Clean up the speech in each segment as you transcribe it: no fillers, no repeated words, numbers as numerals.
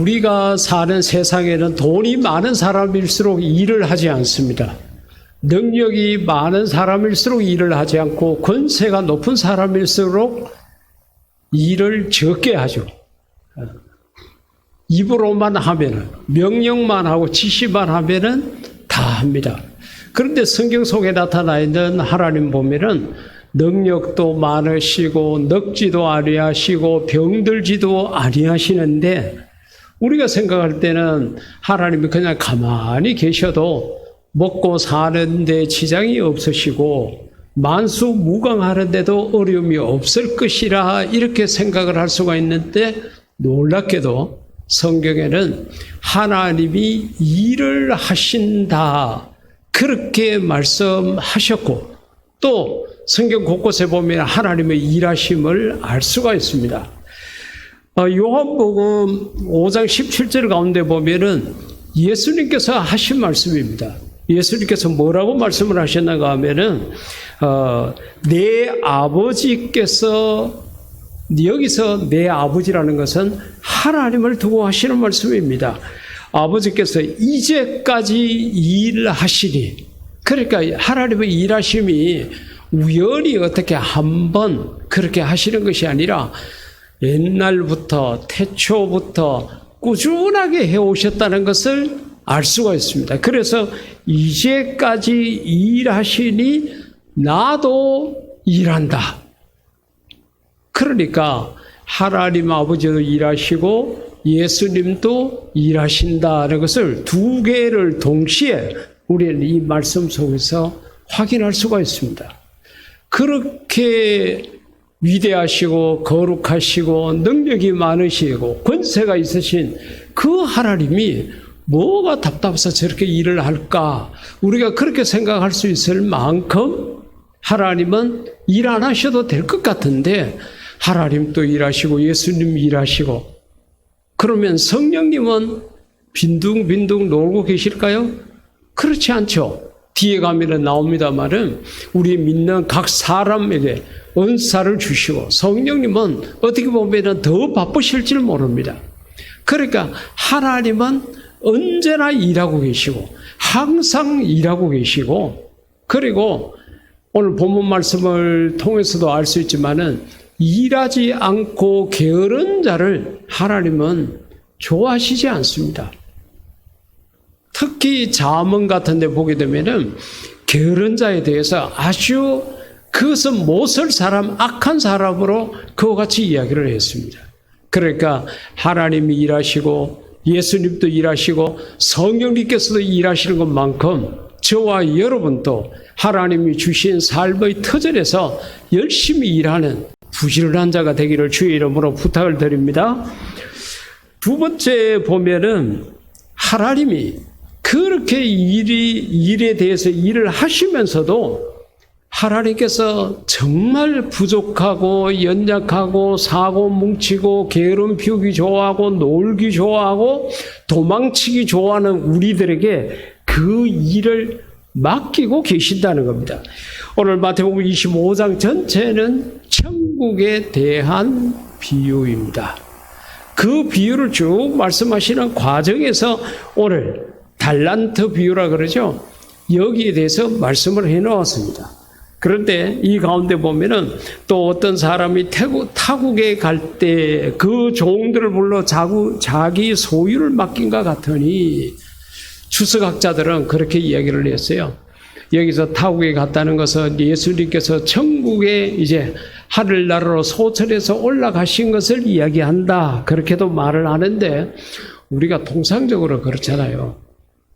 우리가 사는 세상에는 돈이 많은 사람일수록 일을 하지 않습니다. 능력이 많은 사람일수록 일을 하지 않고 권세가 높은 사람일수록 일을 적게 하죠. 입으로만 하면은, 명령만 하고 지시만 하면은 다 합니다. 그런데 성경 속에 나타나 있는 하나님 보면은 능력도 많으시고 늙지도 아니하시고 병들지도 아니하시는데, 우리가 생각할 때는 하나님이 그냥 가만히 계셔도 먹고 사는데 지장이 없으시고 만수무강하는데도 어려움이 없을 것이라 이렇게 생각을 할 수가 있는데, 놀랍게도 성경에는 하나님이 일을 하신다 그렇게 말씀하셨고, 또 성경 곳곳에 보면 하나님의 일하심을 알 수가 있습니다. 요한복음 5장 17절 가운데 보면은 예수님께서 하신 말씀입니다. 예수님께서 뭐라고 말씀을 하셨는가 하면은 내 아버지께서, 여기서 내 아버지라는 것은 하나님을 두고 하시는 말씀입니다. 아버지께서 이제까지 일하시니, 그러니까 하나님의 일하심이 우연히 어떻게 한번 그렇게 하시는 것이 아니라 옛날부터 태초부터 꾸준하게 해오셨다는 것을 알 수가 있습니다. 그래서 이제까지 일하시니 나도 일한다. 그러니까 하나님 아버지도 일하시고 예수님도 일하신다는 것을 두 개를 동시에 우리는 이 말씀 속에서 확인할 수가 있습니다. 그렇게 위대하시고 거룩하시고 능력이 많으시고 권세가 있으신 그 하나님이 뭐가 답답해서 저렇게 일을 할까? 우리가 그렇게 생각할 수 있을 만큼 하나님은 일 안 하셔도 될 것 같은데, 하나님도 일하시고 예수님 일하시고, 그러면 성령님은 빈둥빈둥 놀고 계실까요? 그렇지 않죠. 뒤에 가면 나옵니다만은 우리 믿는 각 사람에게 은사를 주시고, 성령님은 어떻게 보면 더 바쁘실지 모릅니다. 그러니까 하나님은 언제나 일하고 계시고 항상 일하고 계시고, 그리고 오늘 본문 말씀을 통해서도 알 수 있지만은 일하지 않고 게으른 자를 하나님은 좋아하시지 않습니다. 특히 잠언 같은 데 보게 되면은 게으른 자에 대해서 아주 그것은 못쓸 사람, 악한 사람으로 그와 같이 이야기를 했습니다. 그러니까 하나님이 일하시고 예수님도 일하시고 성령님께서도 일하시는 것만큼 저와 여러분도 하나님이 주신 삶의 터전에서 열심히 일하는 부지런한 자가 되기를 주의 이름으로 부탁을 드립니다. 두 번째 보면은 하나님이 그렇게 일에 대해서 일을 하시면서도 하나님께서 정말 부족하고 연약하고 사고 뭉치고 게으름 피우기 좋아하고 놀기 좋아하고 도망치기 좋아하는 우리들에게 그 일을 맡기고 계신다는 겁니다. 오늘 마태복음 25장 전체는 천국에 대한 비유입니다. 그 비유를 쭉 말씀하시는 과정에서 오늘 달란트 비유라 그러죠. 여기에 대해서 말씀을 해놓았습니다. 그런데 이 가운데 보면은 또 어떤 사람이 타국에 갈 때 그 종들을 불러 자기 소유를 맡긴 것 같으니, 주석학자들은 그렇게 이야기를 했어요. 여기서 타국에 갔다는 것은 예수님께서 천국에 이제 하늘나라로 소천해서 올라가신 것을 이야기한다, 그렇게도 말을 하는데, 우리가 통상적으로 그렇잖아요.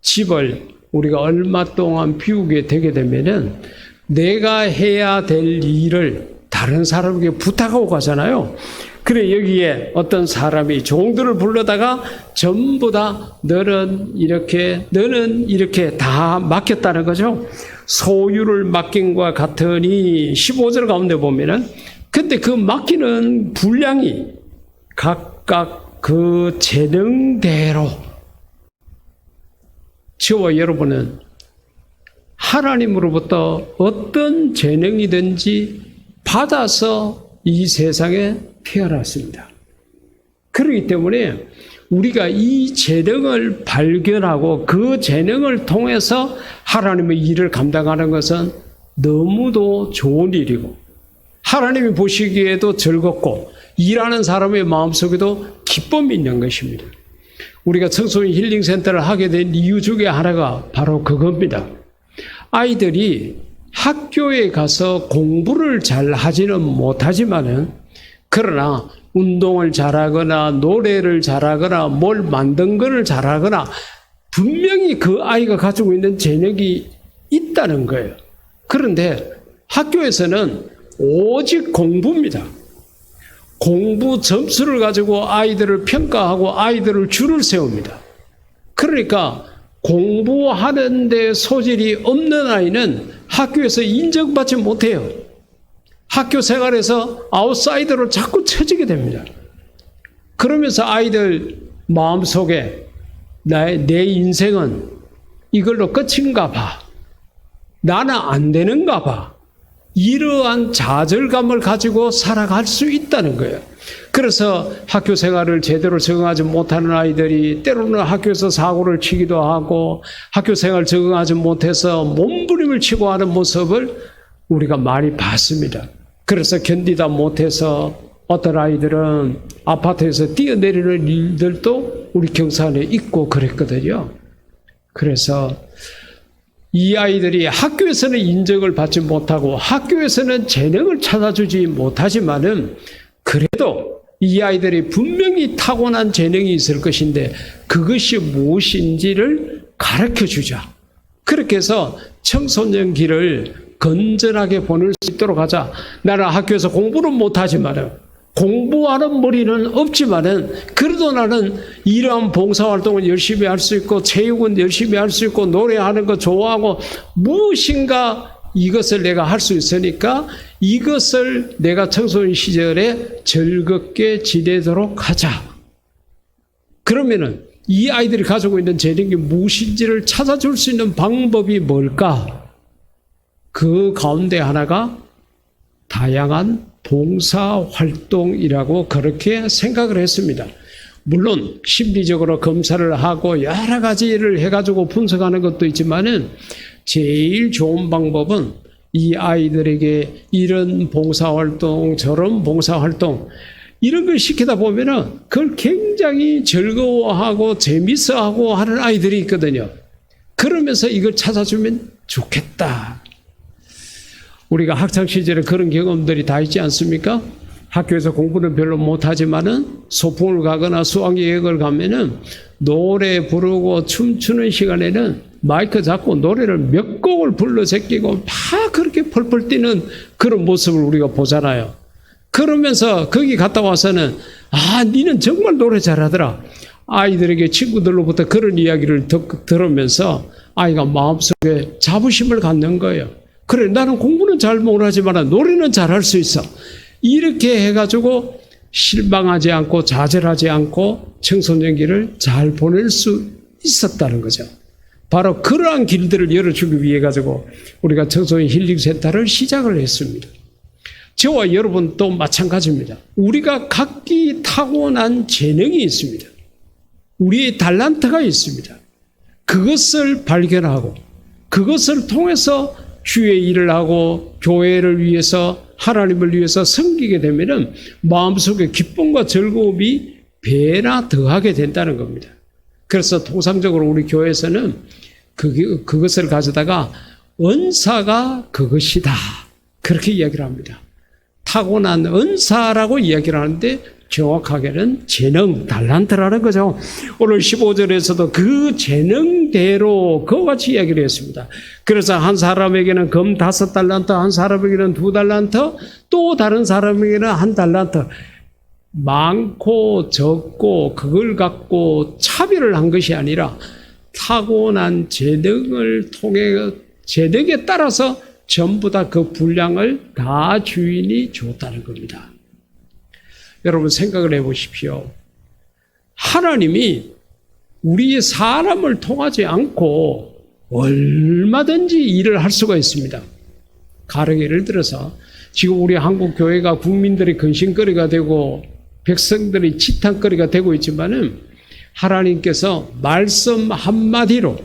집을 우리가 얼마 동안 비우게 되게 되면은 내가 해야 될 일을 다른 사람에게 부탁하고 가잖아요. 그래, 여기에 어떤 사람이 종들을 불러다가 전부 다 너는 이렇게 다 맡겼다는 거죠. 소유를 맡긴 것 같으니 15절 가운데 보면은, 근데 그 맡기는 분량이 각각 그 재능대로, 저와 여러분은 하나님으로부터 어떤 재능이든지 받아서 이 세상에 태어났습니다. 그렇기 때문에 우리가 이 재능을 발견하고 그 재능을 통해서 하나님의 일을 감당하는 것은 너무도 좋은 일이고 하나님이 보시기에도 즐겁고 일하는 사람의 마음속에도 기쁨이 있는 것입니다. 우리가 청소년 힐링센터를 하게 된 이유 중에 하나가 바로 그겁니다. 아이들이 학교에 가서 공부를 잘 하지는 못하지만은 그러나 운동을 잘하거나 노래를 잘하거나 뭘 만든 거를 잘하거나 분명히 그 아이가 가지고 있는 재능이 있다는 거예요. 그런데 학교에서는 오직 공부입니다. 공부 점수를 가지고 아이들을 평가하고 아이들을 줄을 세웁니다. 그러니까 공부하는 데 소질이 없는 아이는 학교에서 인정받지 못해요. 학교 생활에서 아웃사이더로 자꾸 쳐지게 됩니다. 그러면서 아이들 마음속에 내 인생은 이걸로 끝인가 봐. 나는 안 되는가 봐. 이러한 좌절감을 가지고 살아갈 수 있다는 거예요. 그래서 학교 생활을 제대로 적응하지 못하는 아이들이 때로는 학교에서 사고를 치기도 하고 학교 생활 적응하지 못해서 몸부림을 치고 하는 모습을 우리가 많이 봤습니다. 그래서 견디다 못해서 어떤 아이들은 아파트에서 뛰어내리는 일들도 우리 경산에 있고 그랬거든요. 그래서 이 아이들이 학교에서는 인정을 받지 못하고 학교에서는 재능을 찾아주지 못하지만은 그래도 이 아이들이 분명히 타고난 재능이 있을 것인데 그것이 무엇인지를 가르쳐 주자. 그렇게 해서 청소년기를 건전하게 보낼 수 있도록 하자. 나는 학교에서 공부는 못하지만은 공부하는 머리는 없지만은 그래도 나는 이러한 봉사활동을 열심히 할 수 있고 체육은 열심히 할 수 있고 노래하는 거 좋아하고 무엇인가 이것을 내가 할 수 있으니까 이것을 내가 청소년 시절에 즐겁게 지내도록 하자. 그러면은 이 아이들이 가지고 있는 재능이 무엇인지를 찾아줄 수 있는 방법이 뭘까? 그 가운데 하나가 다양한 봉사활동이라고 그렇게 생각을 했습니다. 물론 심리적으로 검사를 하고 여러 가지를 해가지고 분석하는 것도 있지만은 제일 좋은 방법은 이 아이들에게 이런 봉사활동 저런 봉사활동 이런 걸 시키다 보면은 그걸 굉장히 즐거워하고 재밌어하고 하는 아이들이 있거든요. 그러면서 이걸 찾아주면 좋겠다. 우리가 학창시절에 그런 경험들이 다 있지 않습니까? 학교에서 공부는 별로 못하지만은 소풍을 가거나 수학여행을 가면은 노래 부르고 춤추는 시간에는 마이크 잡고 노래를 몇 곡을 불러 제끼고 막 그렇게 펄펄 뛰는 그런 모습을 우리가 보잖아요. 그러면서 거기 갔다 와서는 니는 정말 노래 잘하더라. 아이들에게 친구들로부터 그런 이야기를 들으면서 아이가 마음속에 자부심을 갖는 거예요. 그래 나는 공부는 잘 못하지만 노래는 잘할 수 있어. 이렇게 해가지고 실망하지 않고 좌절하지 않고 청소년기를 잘 보낼 수 있었다는 거죠. 바로 그러한 길들을 열어주기 위해 가지고 우리가 청소년 힐링센터를 시작을 했습니다. 저와 여러분도 마찬가지입니다. 우리가 각기 타고난 재능이 있습니다. 우리의 달란트가 있습니다. 그것을 발견하고 그것을 통해서 주의 일을 하고 교회를 위해서 하나님을 위해서 섬기게 되면은 마음속에 기쁨과 즐거움이 배나 더하게 된다는 겁니다. 그래서 통상적으로 우리 교회에서는 그것을 가져다가 은사가 그것이다. 그렇게 이야기를 합니다. 타고난 은사라고 이야기를 하는데 정확하게는 재능, 달란트라는 거죠. 오늘 15절에서도 그 재능대로 그와 같이 이야기를 했습니다. 그래서 한 사람에게는 금 5달란트, 한 사람에게는 2달란트, 또 다른 사람에게는 1달란트. 많고 적고 그걸 갖고 차별을 한 것이 아니라 타고난 재능을 통해 재능에 따라서 전부 다 그 분량을 다 주인이 줬다는 겁니다. 여러분 생각을 해보십시오. 하나님이 우리 사람을 통하지 않고 얼마든지 일을 할 수가 있습니다. 가령 예를 들어서 지금 우리 한국 교회가 국민들의 근심거리가 되고 백성들의 지탄거리가 되고 있지만은 하나님께서 말씀 한마디로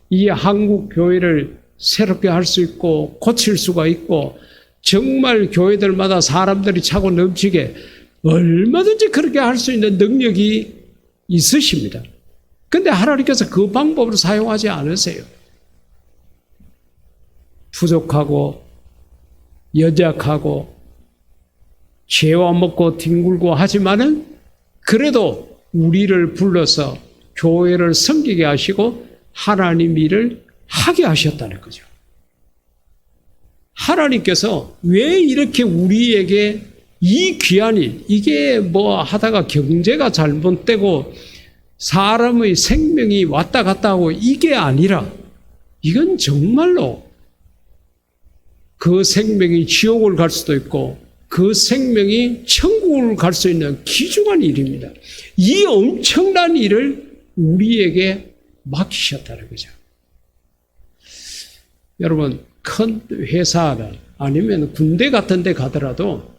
이 한국 교회를 새롭게 할 수 있고 고칠 수가 있고 정말 교회들마다 사람들이 차고 넘치게 얼마든지 그렇게 할 수 있는 능력이 있으십니다. 그런데 하나님께서 그 방법을 사용하지 않으세요. 부족하고 연약하고 죄와 먹고 뒹굴고 하지만은 그래도 우리를 불러서 교회를 섬기게 하시고 하나님 일을 하게 하셨다는 거죠. 하나님께서 왜 이렇게 우리에게 이 귀한 일, 이게 뭐 하다가 경제가 잘못되고 사람의 생명이 왔다 갔다 하고 이게 아니라 이건 정말로 그 생명이 지옥을 갈 수도 있고 그 생명이 천국을 갈 수 있는 귀중한 일입니다. 이 엄청난 일을 우리에게 맡기셨다는 거죠. 여러분, 큰 회사나 아니면 군대 같은 데 가더라도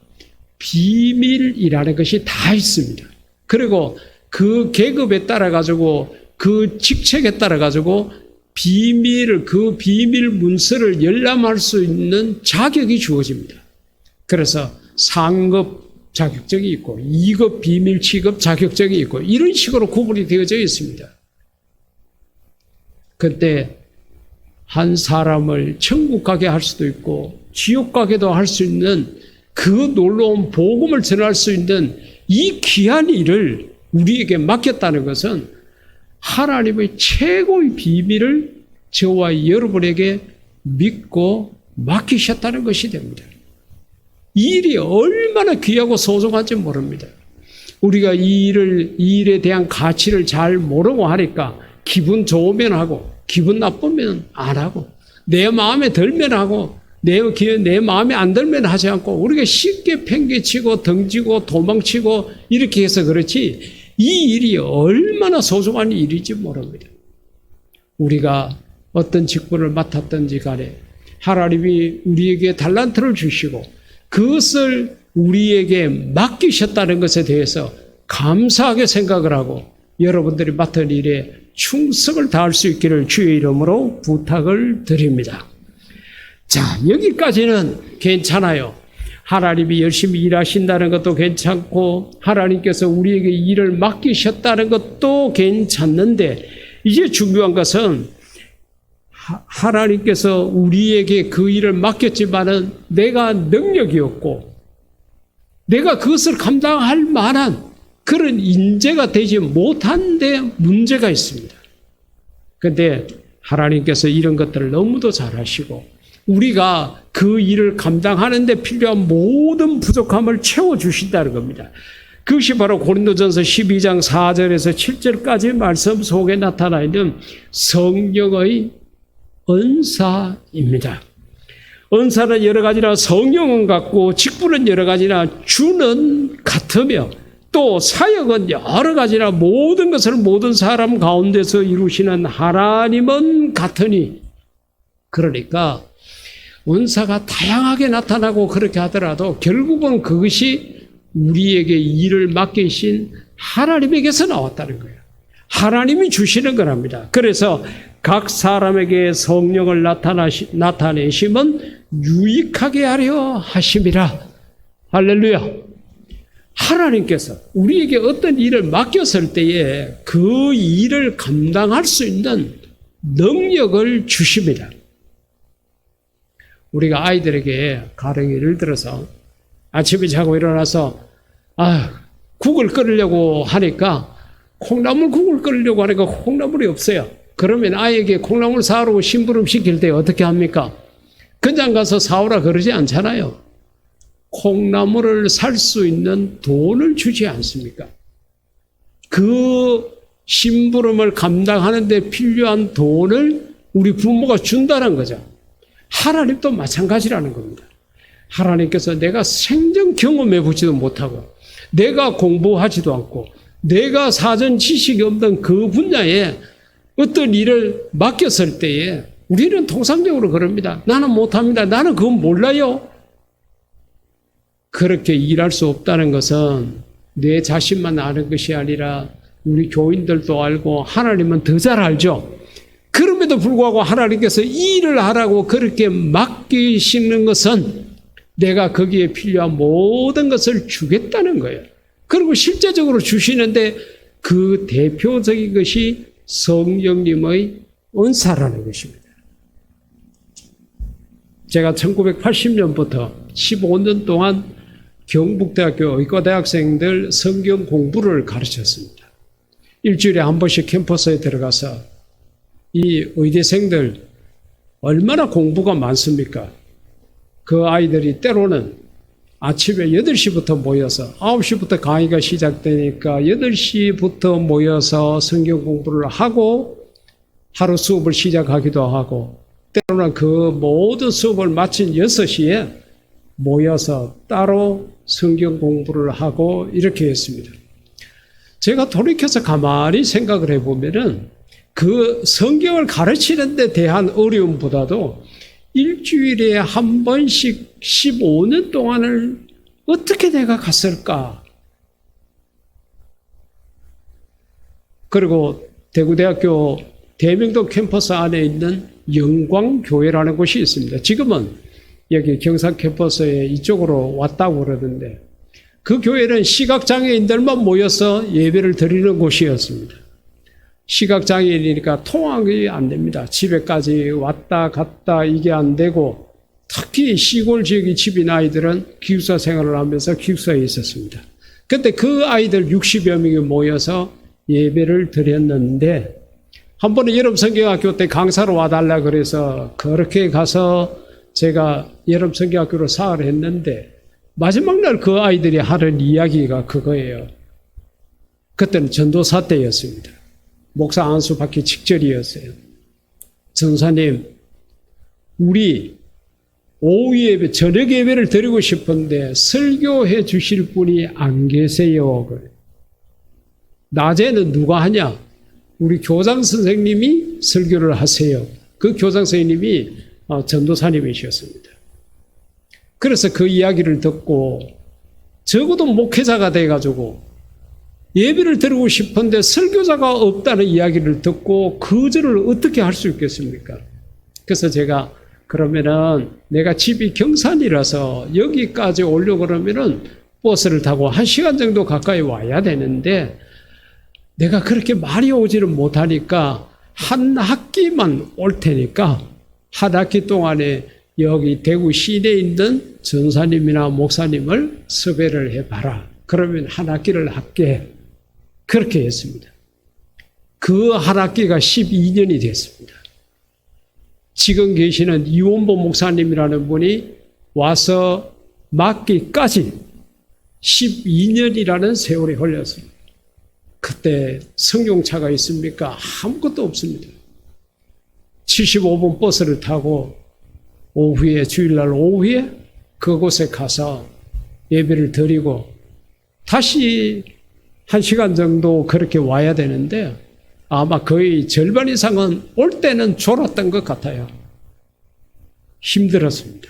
비밀이라는 것이 다 있습니다. 그리고 그 계급에 따라 가지고 그 직책에 따라 가지고 그 비밀 문서를 열람할 수 있는 자격이 주어집니다. 그래서 상급 자격증이 있고 2급 비밀 취급 자격증이 있고 이런 식으로 구분이 되어져 있습니다. 그때 한 사람을 천국 가게 할 수도 있고 지옥 가게도 할 수 있는 그 놀라운 복음을 전할 수 있는 이 귀한 일을 우리에게 맡겼다는 것은 하나님의 최고의 비밀을 저와 여러분에게 믿고 맡기셨다는 것이 됩니다. 이 일이 얼마나 귀하고 소중한지 모릅니다. 우리가 이 일에 대한 가치를 잘 모르고 하니까 기분 좋으면 하고 기분 나쁘면 안 하고 내 마음에 들면 하고 내 마음에 안 들면 하지 않고 우리가 쉽게 팽개치고 덩지고 도망치고 이렇게 해서 그렇지 이 일이 얼마나 소중한 일인지 모릅니다. 우리가 어떤 직분을 맡았든지 간에 하나님이 우리에게 달란트를 주시고 그것을 우리에게 맡기셨다는 것에 대해서 감사하게 생각을 하고 여러분들이 맡은 일에 충성을 다할 수 있기를 주의 이름으로 부탁을 드립니다. 자, 여기까지는 괜찮아요. 하나님이 열심히 일하신다는 것도 괜찮고 하나님께서 우리에게 일을 맡기셨다는 것도 괜찮는데 이제 중요한 것은 하나님께서 우리에게 그 일을 맡겼지만은 내가 능력이 없고 내가 그것을 감당할 만한 그런 인재가 되지 못한 데 문제가 있습니다. 그런데 하나님께서 이런 것들을 너무도 잘하시고 우리가 그 일을 감당하는 데 필요한 모든 부족함을 채워주신다는 겁니다. 그것이 바로 고린도전서 12장 4절에서 7절까지 말씀 속에 나타나 있는 성령의 은사입니다. 은사는 여러 가지나 성령은 같고 직분은 여러 가지나 주는 같으며 또 사역은 여러 가지나 모든 것을 모든 사람 가운데서 이루시는 하나님은 같으니 그러니까 은사가 다양하게 나타나고 그렇게 하더라도 결국은 그것이 우리에게 일을 맡기신 하나님에게서 나왔다는 거예요. 하나님이 주시는 거랍니다. 그래서 각 사람에게 성령을 나타내심은 유익하게 하려 하심이라. 할렐루야. 하나님께서 우리에게 어떤 일을 맡겼을 때에 그 일을 감당할 수 있는 능력을 주십니다. 우리가 아이들에게 가령 예를 들어서 아침에 자고 일어나서 국을 끓이려고 하니까 콩나물국을 끓이려고 하니까 콩나물이 없어요. 그러면 아이에게 콩나물 사오라고 심부름 시킬 때 어떻게 합니까? 그냥 가서 사오라 그러지 않잖아요. 콩나물을 살 수 있는 돈을 주지 않습니까? 그 심부름을 감당하는 데 필요한 돈을 우리 부모가 준다는 거죠. 하나님도 마찬가지라는 겁니다. 하나님께서 내가 생전 경험해 보지도 못하고 내가 공부하지도 않고 내가 사전 지식이 없는 그 분야에 어떤 일을 맡겼을 때에 우리는 통상적으로 그럽니다. 나는 못합니다. 나는 그건 몰라요. 그렇게 일할 수 없다는 것은 내 자신만 아는 것이 아니라 우리 교인들도 알고 하나님은 더 잘 알죠. 그럼에도 불구하고 하나님께서 이 일을 하라고 그렇게 맡기시는 것은 내가 거기에 필요한 모든 것을 주겠다는 거예요. 그리고 실제적으로 주시는데 그 대표적인 것이 성령님의 은사라는 것입니다. 제가 1980년부터 15년 동안 경북대학교 의과대학생들 성경 공부를 가르쳤습니다. 일주일에 한 번씩 캠퍼스에 들어가서 이 의대생들 얼마나 공부가 많습니까? 그 아이들이 때로는 아침에 8시부터 모여서 9시부터 강의가 시작되니까 8시부터 모여서 성경 공부를 하고 하루 수업을 시작하기도 하고 때로는 그 모든 수업을 마친 6시에 모여서 따로 성경 공부를 하고 이렇게 했습니다. 제가 돌이켜서 가만히 생각을 해보면은 그 성경을 가르치는 데 대한 어려움보다도 일주일에 한 번씩 15년 동안을 어떻게 내가 갔을까? 그리고 대구대학교 대명동 캠퍼스 안에 있는 영광교회라는 곳이 있습니다. 지금은 여기 경산 캠퍼스에 이쪽으로 왔다고 그러는데 그 교회는 시각장애인들만 모여서 예배를 드리는 곳이었습니다. 시각장애인이니까 통학이 안 됩니다. 집에까지 왔다 갔다 이게 안 되고 특히 시골 지역의 집인 아이들은 기숙사 생활을 하면서 기숙사에 있었습니다. 그때 그 아이들 60여 명이 모여서 예배를 드렸는데 한 번은 여름 성경학교 때 강사로 와달라 그래서 그렇게 가서 제가 여름 성경학교로 사활을 했는데 마지막 날 그 아이들이 하는 이야기가 그거예요. 그때는 전도사 때였습니다. 목사 안수 받기 직전이었어요. 전사님, 우리 오후 예배, 저녁 예배를 드리고 싶은데 설교해 주실 분이 안 계세요. 낮에는 누가 하냐? 우리 교장 선생님이 설교를 하세요. 그 교장 선생님이 전도사님이셨습니다. 그래서 그 이야기를 듣고 적어도 목회자가 돼가지고 예배를 드리고 싶은데 설교자가 없다는 이야기를 듣고 거절을 어떻게 할 수 있겠습니까? 그래서 제가 그러면은 내가 집이 경산이라서 여기까지 오려고 그러면은 버스를 타고 1시간 정도 가까이 와야 되는데 내가 그렇게 많이 오지는 못하니까 한 학기만 올 테니까 한 학기 동안에 여기 대구 시내에 있는 전사님이나 목사님을 섭외를 해봐라. 그러면 한 학기를 할게. 그렇게 했습니다. 그 한 학기가 12년이 됐습니다. 지금 계시는 이원보 목사님이라는 분이 와서 맡기까지 12년이라는 세월이 흘렸습니다. 그때 승용차가 있습니까? 아무것도 없습니다. 75분 버스를 타고 오후에, 주일날 오후에 그곳에 가서 예배를 드리고 다시 1시간 정도 그렇게 와야 되는데 아마 거의 절반 이상은 올 때는 졸았던 것 같아요. 힘들었습니다.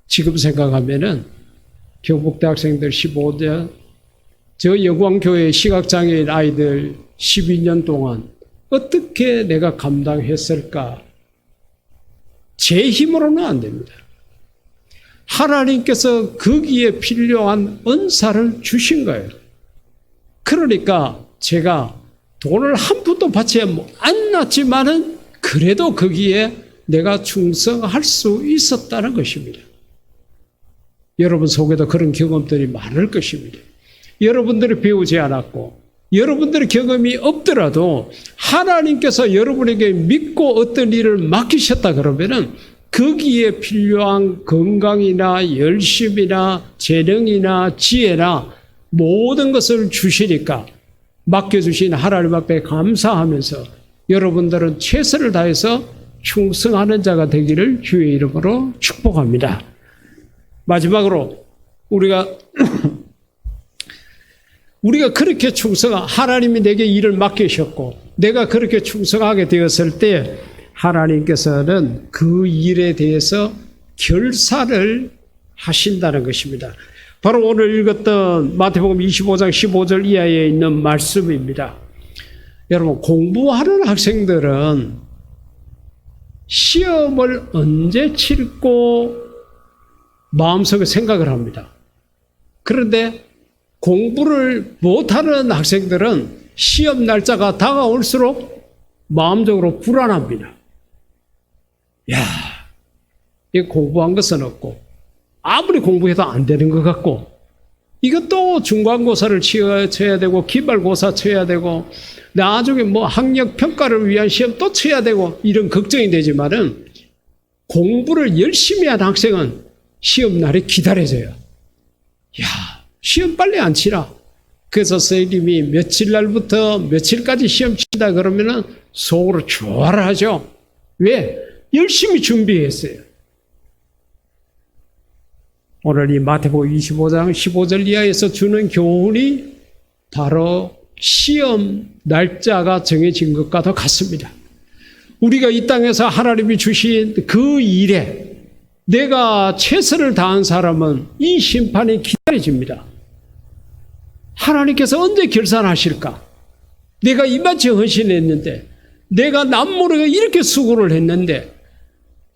지금 생각하면은 경북대학생들 15년, 저 영광교회 시각장애인 아이들 12년 동안 어떻게 내가 감당했을까? 제 힘으로는 안 됩니다. 하나님께서 거기에 필요한 은사를 주신 거예요. 그러니까 제가 돈을 한 푼도 받지 않았지만은 그래도 거기에 내가 충성할 수 있었다는 것입니다. 여러분 속에도 그런 경험들이 많을 것입니다. 여러분들이 배우지 않았고 여러분들의 경험이 없더라도 하나님께서 여러분에게 믿고 어떤 일을 맡기셨다 그러면은 거기에 필요한 건강이나 열심이나 재능이나 지혜나 모든 것을 주시니까 맡겨주신 하나님 앞에 감사하면서 여러분들은 최선을 다해서 충성하는 자가 되기를 주의 이름으로 축복합니다. 마지막으로 우리가 그렇게 하나님이 내게 일을 맡기셨고 내가 그렇게 충성하게 되었을 때 하나님께서는 그 일에 대해서 결사를 하신다는 것입니다. 바로 오늘 읽었던 마태복음 25장 15절 이하에 있는 말씀입니다. 여러분, 공부하는 학생들은 시험을 언제 칠고 마음속에 생각을 합니다. 그런데 공부를 못하는 학생들은 시험 날짜가 다가올수록 마음적으로 불안합니다. 야, 이 공부한 것은 없고 아무리 공부해도 안 되는 것 같고 이것도 중간고사를 쳐야 되고 기말고사 쳐야 되고 나중에 뭐 학력평가를 위한 시험 또 쳐야 되고 이런 걱정이 되지만은 공부를 열심히 한 학생은 시험 날이 기다려져요. 야, 시험 빨리 안 치라. 그래서 선생님이 며칠 날부터 며칠까지 시험 치다 그러면은 속으로 좋아라 하죠. 왜? 열심히 준비했어요. 오늘 이 마태복음 25장 15절 이하에서 주는 교훈이 바로 시험 날짜가 정해진 것과도 같습니다. 우리가 이 땅에서 하나님이 주신 그 일에 내가 최선을 다한 사람은 이 심판이 기다려집니다. 하나님께서 언제 결산하실까? 내가 이만치 헌신했는데, 내가 남모르게 이렇게 수고를 했는데,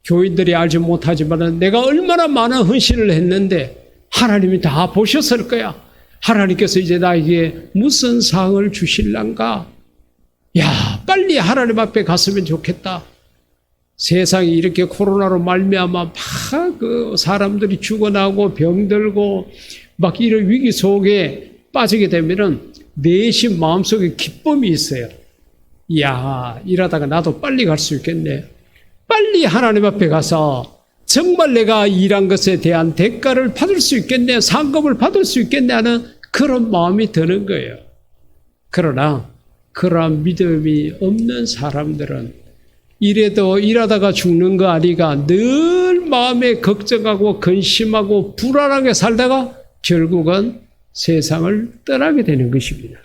교인들이 알지 못하지만 내가 얼마나 많은 헌신을 했는데 하나님이 다 보셨을 거야. 하나님께서 이제 나에게 무슨 상을 주실란가? 야, 빨리 하나님 앞에 갔으면 좋겠다. 세상이 이렇게 코로나로 말미암아 막 그 사람들이 죽어나고 병들고 막 이런 위기 속에 빠지게 되면은 내심 마음속에 기쁨이 있어요. 이야, 이러다가 나도 빨리 갈 수 있겠네. 빨리 하나님 앞에 가서 정말 내가 일한 것에 대한 대가를 받을 수 있겠네, 상급을 받을 수 있겠네 하는 그런 마음이 드는 거예요. 그러나 그러한 믿음이 없는 사람들은 이래도 일하다가 죽는 거 아니가 늘 마음에 걱정하고 근심하고 불안하게 살다가 결국은 세상을 떠나게 되는 것입니다.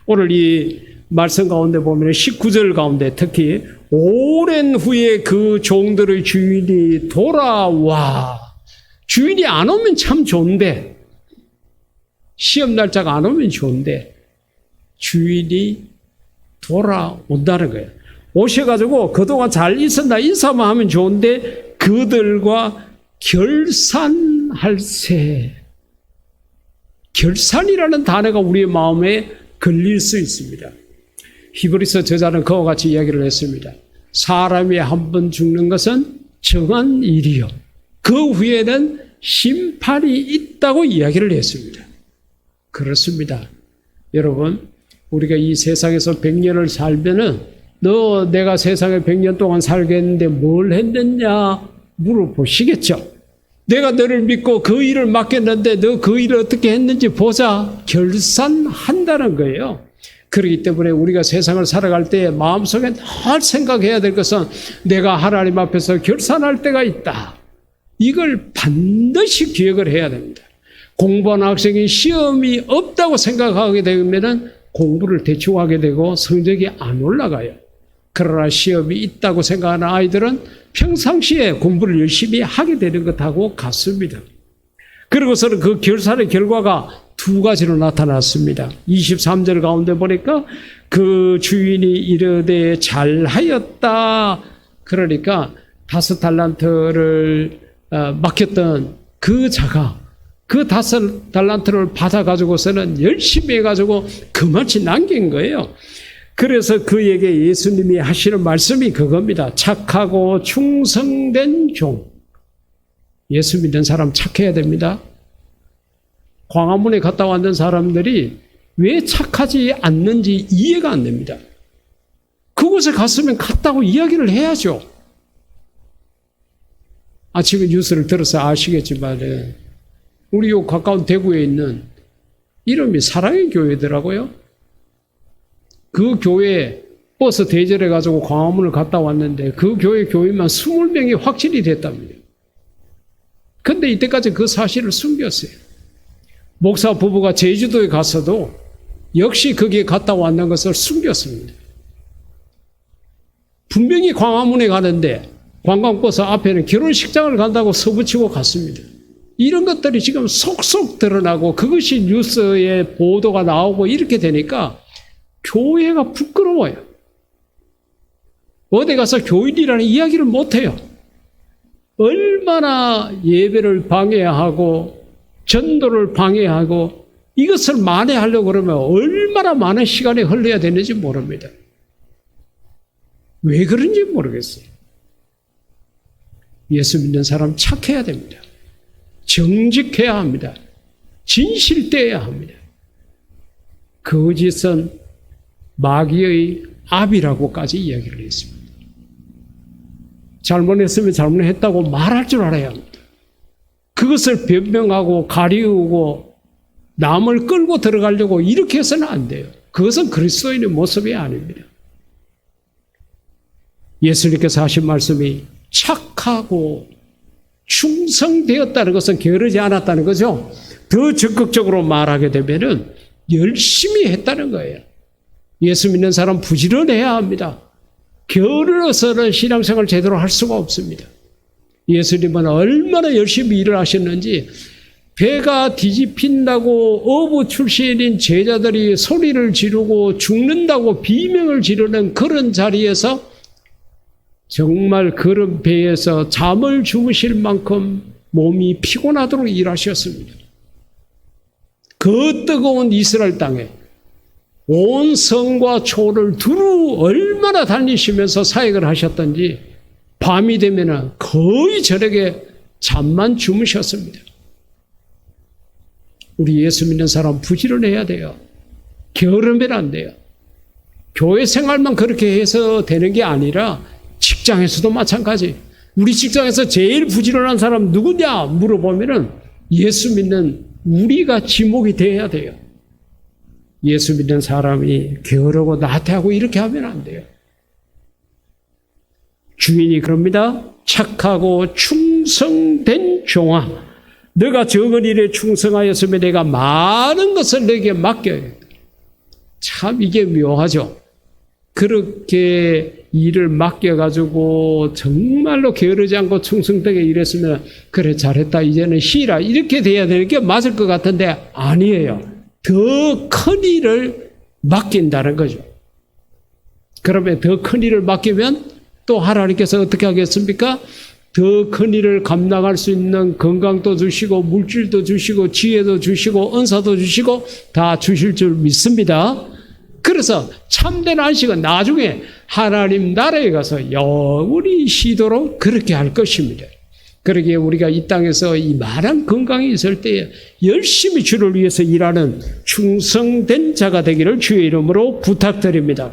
오늘 이 말씀 가운데 보면 19절 가운데 특히 오랜 후에 그 종들의 주인이 돌아와. 주인이 안 오면 참 좋은데, 시험 날짜가 안 오면 좋은데 주인이 돌아온다는 거예요. 오셔가지고 그동안 잘 있었나 인사만 하면 좋은데 그들과 결산할세. 결산이라는 단어가 우리의 마음에 걸릴 수 있습니다. 히브리서 저자는 그와 같이 이야기를 했습니다. 사람이 한 번 죽는 것은 정한 일이요, 그 후에는 심판이 있다고 이야기를 했습니다. 그렇습니다. 여러분, 우리가 이 세상에서 100년을 살면은 내가 세상에 100년 동안 살겠는데 뭘 했느냐 물어보시겠죠. 내가 너를 믿고 그 일을 맡겼는데 너 그 일을 어떻게 했는지 보자. 결산한다는 거예요. 그렇기 때문에 우리가 세상을 살아갈 때 마음속에 늘 생각해야 될 것은 내가 하나님 앞에서 결산할 때가 있다. 이걸 반드시 기억을 해야 됩니다. 공부하는 학생이 시험이 없다고 생각하게 되면 공부를 대충 하게 되고 성적이 안 올라가요. 그러나 시험이 있다고 생각하는 아이들은 평상시에 공부를 열심히 하게 되는 것하고 같습니다. 그리고서는 그 결산의 결과가 두 가지로 나타났습니다. 23절 가운데 보니까 그 주인이 이르되 잘하였다. 그러니까 5달란트를 맡겼던 그 자가 그 5달란트를 받아가지고서는 열심히 해가지고 그만치 남긴 거예요. 그래서 그에게 예수님이 하시는 말씀이 그겁니다. 착하고 충성된 종. 예수 믿는 사람 착해야 됩니다. 광화문에 갔다 왔는 사람들이 왜 착하지 않는지 이해가 안 됩니다. 그곳에 갔으면 갔다고 이야기를 해야죠. 아침에 뉴스를 들어서 아시겠지만 우리 요 가까운 대구에 있는 이름이 사랑의 교회더라고요. 그 교회 버스 대절해가지고 광화문을 갔다 왔는데 그 교회 교인만 20명이 확진이 됐답니다. 근데 이때까지 그 사실을 숨겼어요. 목사 부부가 제주도에 갔어도 역시 거기에 갔다 왔는 것을 숨겼습니다. 분명히 광화문에 가는데 관광버스 앞에는 결혼식장을 간다고 서붙이고 갔습니다. 이런 것들이 지금 속속 드러나고 그것이 뉴스에 보도가 나오고 이렇게 되니까 교회가 부끄러워요. 어디 가서 교인이라는 이야기를 못해요. 얼마나 예배를 방해하고 전도를 방해하고 이것을 만회하려고 그러면 얼마나 많은 시간이 흘러야 되는지 모릅니다. 왜 그런지 모르겠어요. 예수 믿는 사람 착해야 됩니다. 정직해야 합니다. 진실되어야 합니다. 거짓은 마귀의 압이라고까지 이야기를 했습니다. 잘못했으면 잘못했다고 말할 줄 알아야 합니다. 그것을 변명하고 가리우고 남을 끌고 들어가려고 이렇게 해서는 안 돼요. 그것은 그리스도인의 모습이 아닙니다. 예수님께서 하신 말씀이 착하고 충성되었다는 것은 게으르지 않았다는 거죠. 더 적극적으로 말하게 되면은 열심히 했다는 거예요. 예수 믿는 사람 부지런해야 합니다. 게을러서는 신앙생활 제대로 할 수가 없습니다. 예수님은 얼마나 열심히 일을 하셨는지 배가 뒤집힌다고 어부 출신인 제자들이 소리를 지르고 죽는다고 비명을 지르는 그런 자리에서 정말 그런 배에서 잠을 주무실 만큼 몸이 피곤하도록 일하셨습니다. 그 뜨거운 이스라엘 땅에 온 성과 초를 두루 얼마나 다니시면서 사역을 하셨던지 밤이 되면 거의 저녁에 잠만 주무셨습니다. 우리 예수 믿는 사람 부지런해야 돼요. 게으르면 안 돼요. 교회 생활만 그렇게 해서 되는 게 아니라 직장에서도 마찬가지. 우리 직장에서 제일 부지런한 사람 누구냐 물어보면은 예수 믿는 우리가 지목이 돼야 돼요. 예수 믿는 사람이 게으르고 나태하고 이렇게 하면 안 돼요. 주인이 그럽니다. 착하고 충성된 종아, 너가 적은 일에 충성하였으면 내가 많은 것을 너에게 맡겨야. 참 이게 묘하죠. 그렇게 일을 맡겨가지고 정말로 게으르지 않고 충성되게 일했으면 그래 잘했다 이제는 쉬라 이렇게 돼야 되는 게 맞을 것 같은데 아니에요. 더 큰 일을 맡긴다는 거죠. 그러면 더 큰 일을 맡기면 또 하나님께서 어떻게 하겠습니까? 더 큰 일을 감당할 수 있는 건강도 주시고 물질도 주시고 지혜도 주시고 은사도 주시고 다 주실 줄 믿습니다. 그래서 참된 안식은 나중에 하나님 나라에 가서 영원히 쉬도록 그렇게 할 것입니다. 그러기에 우리가 이 땅에서 이 많은 건강이 있을 때에 열심히 주를 위해서 일하는 충성된 자가 되기를 주의 이름으로 부탁드립니다.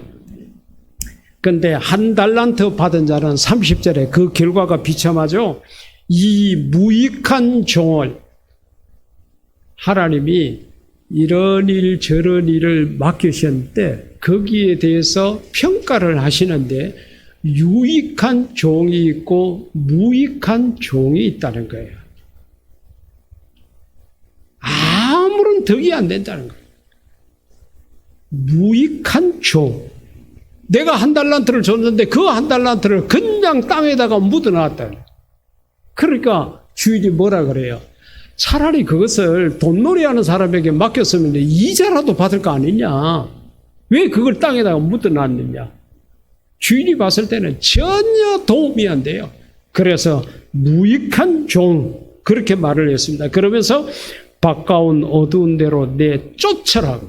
그런데 한 달란트 받은 자는 30절에 그 결과가 비참하죠. 이 무익한 종을 하나님이 이런 일 저런 일을 맡기셨는데 거기에 대해서 평가를 하시는데 유익한 종이 있고 무익한 종이 있다는 거예요. 아무런 덕이 안 된다는 거예요. 무익한 종. 내가 한 달란트를 줬는데 그 한 달란트를 그냥 땅에다가 묻어놨다. 그러니까 주인이 뭐라 그래요? 차라리 그것을 돈놀이하는 사람에게 맡겼으면 이자라도 받을 거 아니냐. 왜 그걸 땅에다가 묻어놨느냐. 주인이 봤을 때는 전혀 도움이 안 돼요. 그래서 무익한 종 그렇게 말을 했습니다. 그러면서 바깥온 어두운 데로 내쫓아라.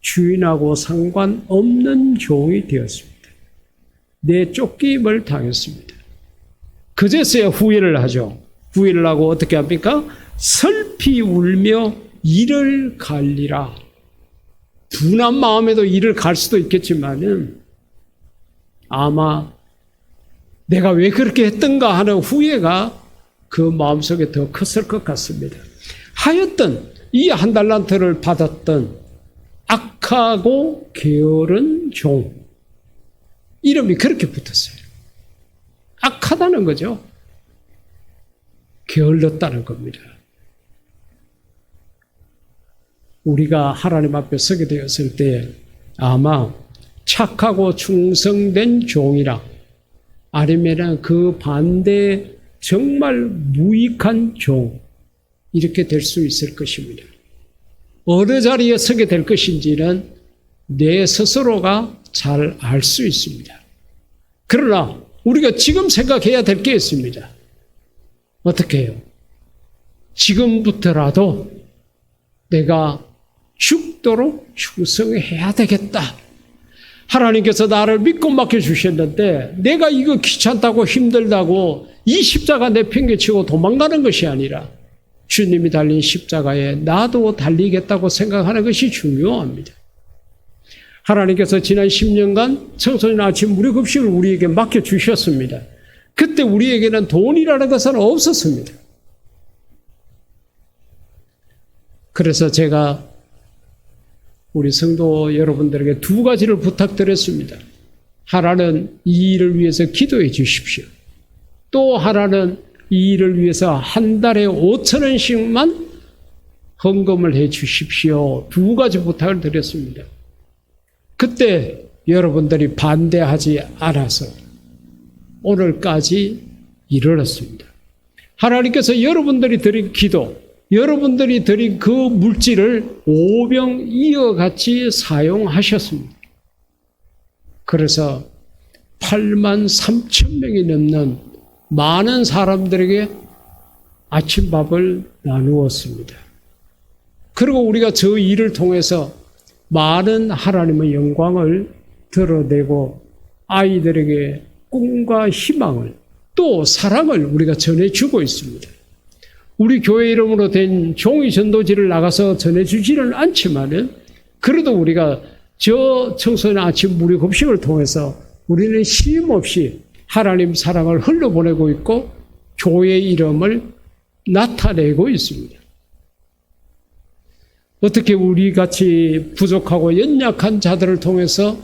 주인하고 상관없는 종이 되었습니다. 내쫓김을 당했습니다. 그제서야 후회를 하죠. 후회를 하고 어떻게 합니까? 슬피 울며 이를 갈리라. 둔한 마음에도 이를 갈 수도 있겠지만은 아마 내가 왜 그렇게 했던가 하는 후회가 그 마음속에 더 컸을 것 같습니다. 하여튼 이 한 달란트를 받았던 악하고 게으른 종 이름이 그렇게 붙었어요. 악하다는 거죠. 게을렀다는 겁니다. 우리가 하나님 앞에 서게 되었을 때 아마 착하고 충성된 종이라 아니면 그 반대 정말 무익한 종, 이렇게 될 수 있을 것입니다. 어느 자리에 서게 될 것인지는 내 스스로가 잘 알 수 있습니다. 그러나 우리가 지금 생각해야 될 게 있습니다. 어떻게 해요? 지금부터라도 내가 죽도록 충성해야 되겠다. 하나님께서 나를 믿고 맡겨주셨는데 내가 이거 귀찮다고 힘들다고 이 십자가 내팽개치고 도망가는 것이 아니라 주님이 달린 십자가에 나도 달리겠다고 생각하는 것이 중요합니다. 하나님께서 지난 10년간 청소년 아침 무료급식을 우리에게 맡겨주셨습니다. 그때 우리에게는 돈이라는 것은 없었습니다. 그래서 제가 우리 성도 여러분들에게 두 가지를 부탁드렸습니다. 하나는 이 일을 위해서 기도해 주십시오. 또 하나는 이 일을 위해서 한 달에 5,000원씩만 헌금을 해 주십시오. 두 가지 부탁을 드렸습니다. 그때 여러분들이 반대하지 않아서 오늘까지 이르렀습니다. 하나님께서 여러분들이 드린 기도, 여러분들이 드린 그 물질을 오병이어같이 사용하셨습니다. 그래서 83,000명이 넘는 많은 사람들에게 아침밥을 나누었습니다. 그리고 우리가 저 일을 통해서 많은 하나님의 영광을 드러내고 아이들에게 꿈과 희망을 또 사랑을 우리가 전해주고 있습니다. 우리 교회 이름으로 된 종이 전도지를 나가서 전해주지는 않지만은 그래도 우리가 저 청소년 아침 무료 급식을 통해서 우리는 쉼없이 하나님 사랑을 흘려보내고 있고 교회 이름을 나타내고 있습니다. 어떻게 우리같이 부족하고 연약한 자들을 통해서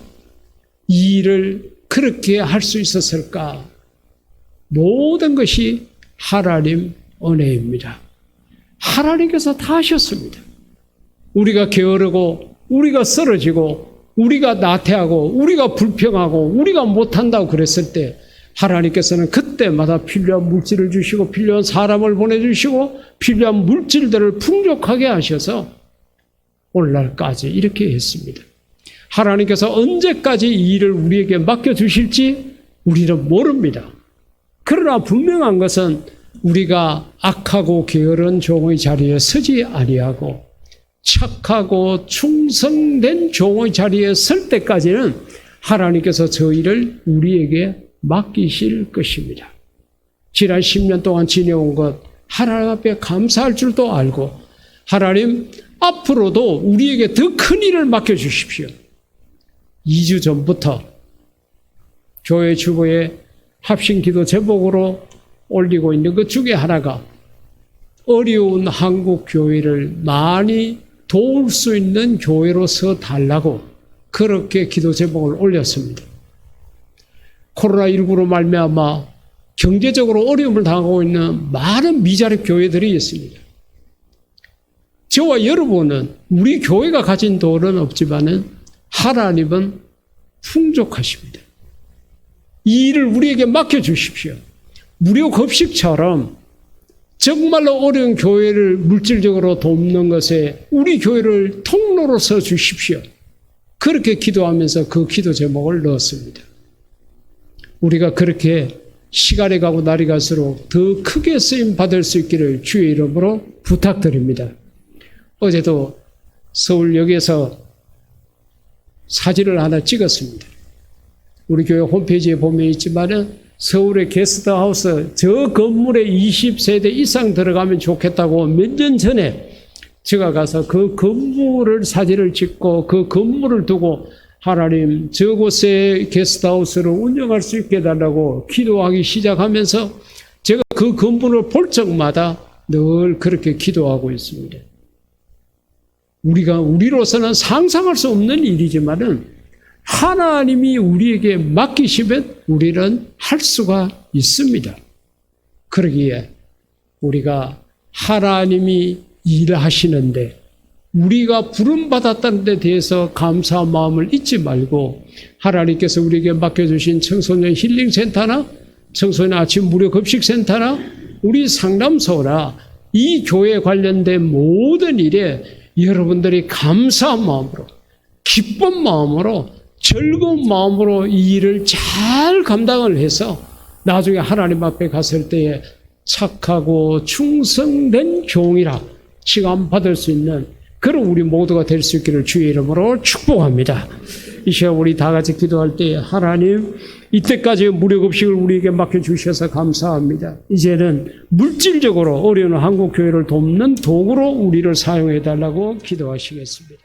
이 일을 그렇게 할 수 있었을까? 모든 것이 하나님 은혜입니다. 하나님께서 다 하셨습니다. 우리가 게으르고 우리가 쓰러지고 우리가 나태하고 우리가 불평하고 우리가 못한다고 그랬을 때 하나님께서는 그때마다 필요한 물질을 주시고 필요한 사람을 보내주시고 필요한 물질들을 풍족하게 하셔서 오늘날까지 이렇게 했습니다. 하나님께서 언제까지 이 일을 우리에게 맡겨주실지 우리는 모릅니다. 그러나 분명한 것은 우리가 악하고 게으른 종의 자리에 서지 아니하고 착하고 충성된 종의 자리에 설 때까지는 하나님께서 저 일을 우리에게 맡기실 것입니다. 지난 10년 동안 지내온 것 하나님 앞에 감사할 줄도 알고 하나님 앞으로도 우리에게 더 큰 일을 맡겨주십시오. 2주 전부터 교회 주보에 합심기도 제목으로 올리고 있는 것 중에 하나가 어려운 한국 교회를 많이 도울 수 있는 교회로서 달라고 그렇게 기도 제목을 올렸습니다. 코로나19로 말미암아 경제적으로 어려움을 당하고 있는 많은 미자립 교회들이 있습니다. 저와 여러분은 우리 교회가 가진 돈은 없지만은 하나님은 풍족하십니다. 이 일을 우리에게 맡겨주십시오. 무료 급식처럼 정말로 어려운 교회를 물질적으로 돕는 것에 우리 교회를 통로로 서 주십시오. 그렇게 기도하면서 그 기도 제목을 넣었습니다. 우리가 그렇게 시간이 가고 날이 갈수록 더 크게 쓰임 받을 수 있기를 주의 이름으로 부탁드립니다. 어제도 서울역에서 사진을 하나 찍었습니다. 우리 교회 홈페이지에 보면 있지만은 서울의 게스트하우스 저 건물에 20세대 이상 들어가면 좋겠다고 몇 년 전에 제가 가서 그 건물을 사진을 찍고 그 건물을 두고 하나님 저곳에 게스트하우스를 운영할 수 있게 해달라고 기도하기 시작하면서 제가 그 건물을 볼 적마다 늘 그렇게 기도하고 있습니다. 우리로서는 상상할 수 없는 일이지만은 하나님이 우리에게 맡기시면 우리는 할 수가 있습니다. 그러기에 우리가 하나님이 일하시는데 우리가 부름받았다는 데 대해서 감사한 마음을 잊지 말고 하나님께서 우리에게 맡겨주신 청소년 힐링센터나 청소년 아침 무료 급식센터나 우리 상담소나 이 교회 관련된 모든 일에 여러분들이 감사한 마음으로, 기쁜 마음으로, 즐거운 마음으로 이 일을 잘 감당을 해서 나중에 하나님 앞에 갔을 때에 착하고 충성된 종이라 칭함받을 수 있는 그런 우리 모두가 될 수 있기를 주의 이름으로 축복합니다. 이 시간 우리 다 같이 기도할 때에 하나님 이때까지 무료급식을 우리에게 맡겨주셔서 감사합니다. 이제는 물질적으로 어려운 한국교회를 돕는 도구로 우리를 사용해달라고 기도하시겠습니다.